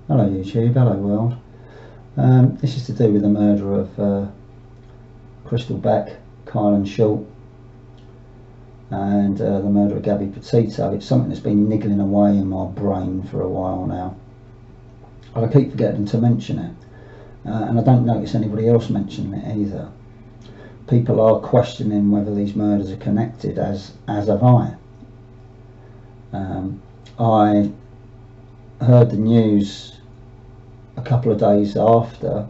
Hello YouTube, hello world. This is to do with the murder of Crystal Beck, Kylen Schulte, and the murder of Gabby Petito. It's something that's been niggling away in my brain for a while now. I keep forgetting to mention it, and I don't notice anybody else mentioning it either. People are questioning whether these murders are connected, as have I. I heard the news a couple of days after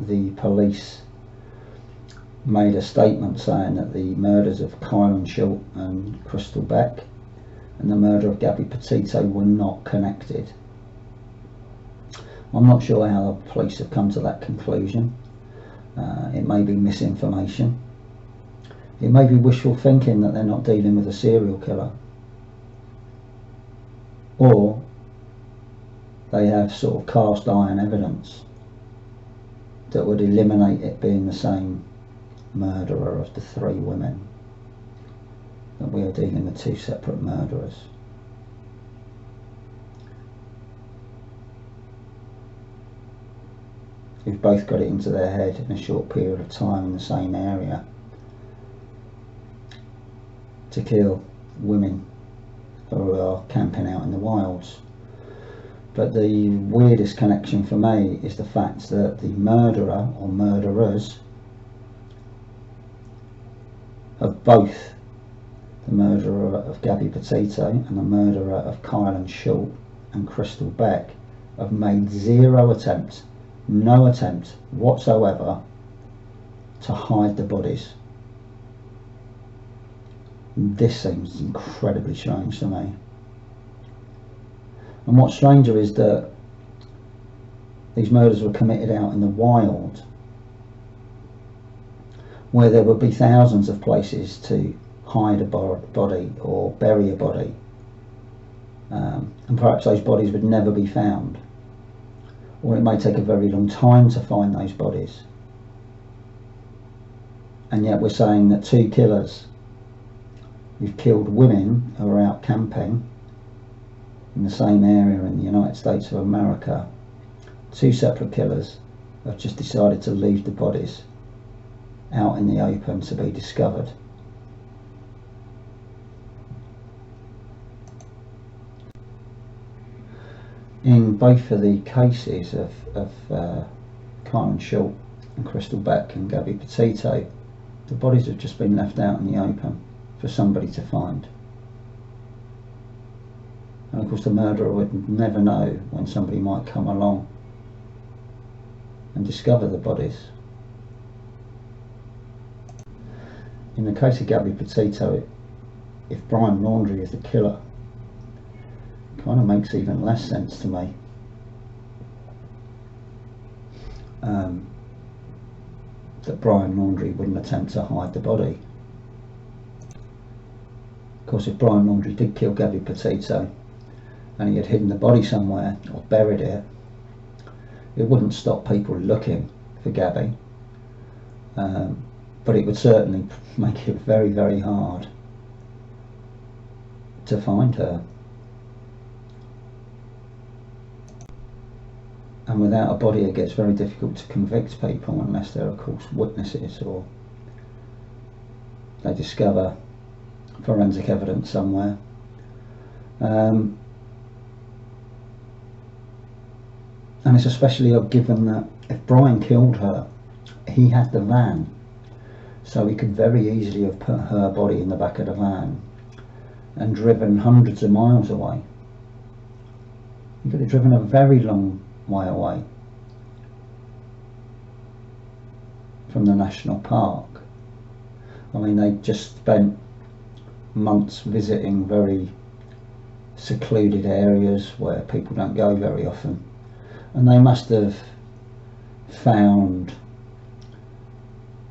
the police made a statement saying that the murders of Kylen Schulte and Crystal Beck and the murder of Gabby Petito were not connected. I'm not sure how the police have come to that conclusion. It may be misinformation. It may be wishful thinking that they're not dealing with a serial killer. Or they have sort of cast iron evidence that would eliminate it being the same murderer of the three women, that we are dealing with two separate murderers. Who've both got it into their head in a short period of time in the same area to kill women who are camping out in the wilds. But the weirdest connection for me is the fact that the murderer or murderers of both the murderer of Gabby Petito and the murderer of Kylen Schulte and Crystal Beck have made no attempt whatsoever to hide the bodies. This seems incredibly strange to me. And what's stranger is that these murders were committed out in the wild, where there would be thousands of places to hide a body or bury a body, and perhaps those bodies would never be found, or it may take a very long time to find those bodies. And yet we're saying that two killers who've killed women who are out camping in the same area in the United States of America, two separate killers, have just decided to leave the bodies out in the open to be discovered. In both of the cases of Kylen Schulte and Crystal Beck and Gabby Petito, the bodies have just been left out in the open for somebody to find. And of course the murderer would never know when somebody might come along and discover the bodies. In the case of Gabby Petito, if Brian Laundrie is the killer, it kind of makes even less sense to me. That Brian Laundrie wouldn't attempt to hide the body. Of course, if Brian Laundrie did kill Gabby Petito and he had hidden the body somewhere or buried it, it wouldn't stop people looking for Gabby, but it would certainly make it very, very hard to find her. And without a body it gets very difficult to convict people unless they're of course witnesses or they discover forensic evidence somewhere. And it's especially odd given that if Brian killed her, he had the van, so he could very easily have put her body in the back of the van and driven hundreds of miles away. He could have driven a very long way away from the national park. I mean, they just spent months visiting very secluded areas where people don't go very often, and they must have found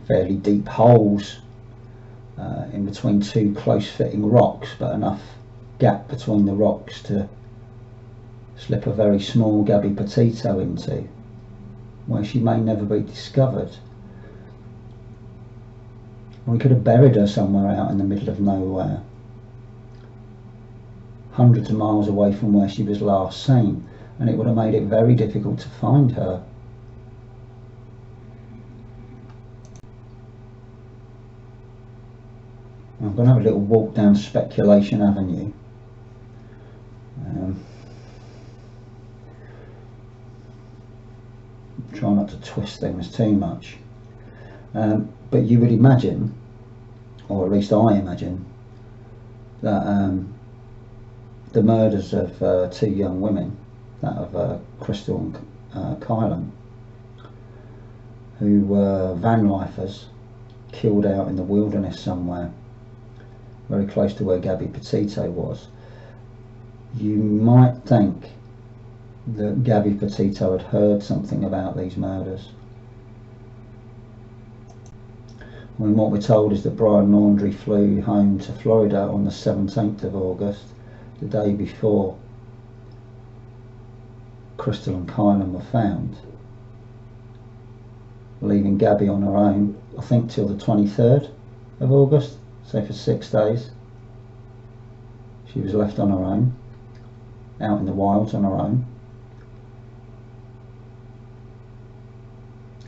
fairly deep holes in between two close-fitting rocks, but enough gap between the rocks to slip a very small Gabby Petito into, where she may never be discovered. Or we could have buried her somewhere out in the middle of nowhere, hundreds of miles away from where she was last seen. and it would have made it very difficult to find her. I'm going to have a little walk down Speculation Avenue. Try not to twist things too much. But you would imagine, or at least I imagine, that the murders of two young women, that of Crystal and Kylen, who were van lifers, killed out in the wilderness somewhere, very close to where Gabby Petito was, you might think that Gabby Petito had heard something about these murders. I mean, what we're told is that Brian Laundrie flew home to Florida on the 17th of August, the day before Crystal and Kylen were found, leaving Gabby on her own, I think till the 23rd of August, so for 6 days she was left on her own, out in the wilds on her own.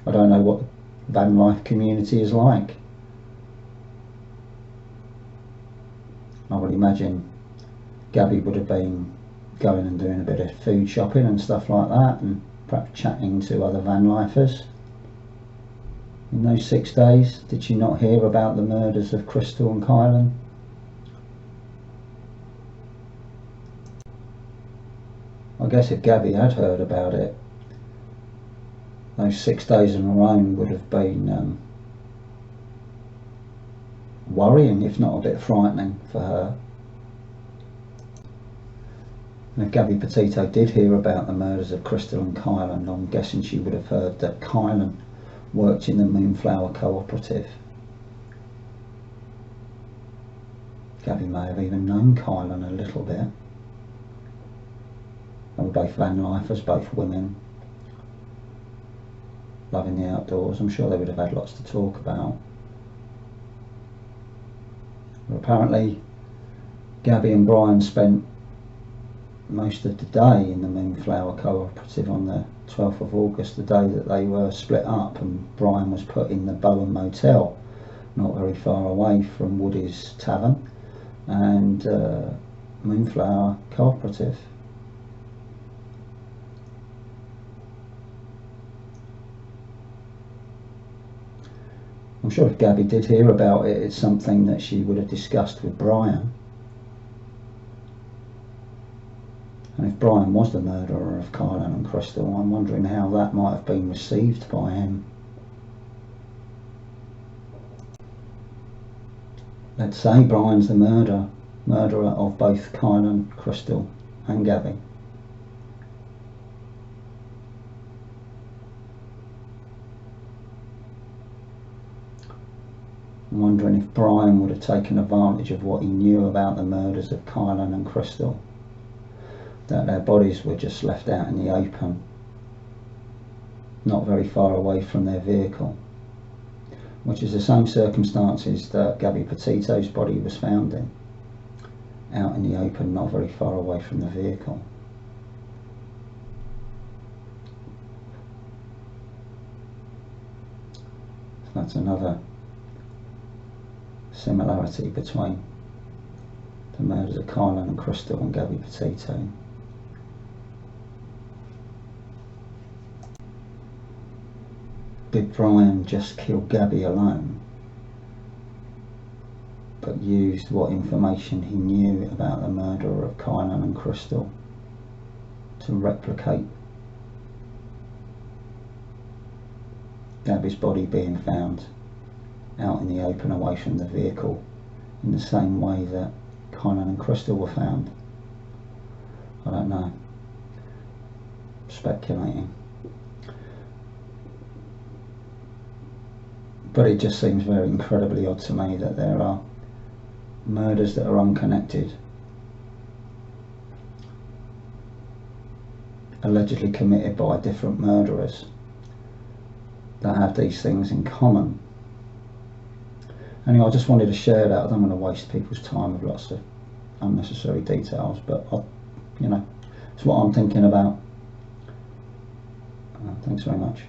I don't know what the van life community is like. I would imagine Gabby would have been going and doing a bit of food shopping and stuff like that, and perhaps chatting to other van lifers. In those 6 days, did she not hear about the murders of Crystal and Kylen? I guess if Gabby had heard about it, those 6 days on her own would have been worrying, if not a bit frightening for her. And if Gabby Petito did hear about the murders of Crystal and Kylen, I'm guessing she would have heard that Kylen worked in the Moonflower Cooperative. Gabby may have even known Kylen a little bit. They were both van lifers, both women, loving the outdoors. I'm sure they would have had lots to talk about. But apparently Gabby and Brian spent most of the day in the Moonflower Cooperative on the 12th of August, the day that they were split up, and Brian was put in the Bowen Motel, not very far away from Woody's Tavern and Moonflower Cooperative. I'm sure if Gabby did hear about it, it's something that she would have discussed with Brian. And if Brian was the murderer of Kylen and Crystal, I'm wondering how that might have been received by him. Let's say Brian's the murderer of both Kylen, Crystal and Gabby. I'm wondering if Brian would have taken advantage of what he knew about the murders of Kylen and Crystal, that their bodies were just left out in the open, not very far away from their vehicle, which is the same circumstances that Gabby Petito's body was found in, out in the open, not very far away from the vehicle. That's another similarity between the murders of Kylen and Crystal and Gabby Petito. Did Brian just kill Gabby alone, but used what information he knew about the murder of Kylen and Crystal to replicate Gabby's body being found out in the open away from the vehicle in the same way that Kylen and Crystal were found? I don't know. Speculating. But it just seems very incredibly odd to me that there are murders that are unconnected, allegedly committed by different murderers, that have these things in common. Anyway, I just wanted to share that. I don't want to waste people's time with lots of unnecessary details, but it's what I'm thinking about. Thanks very much.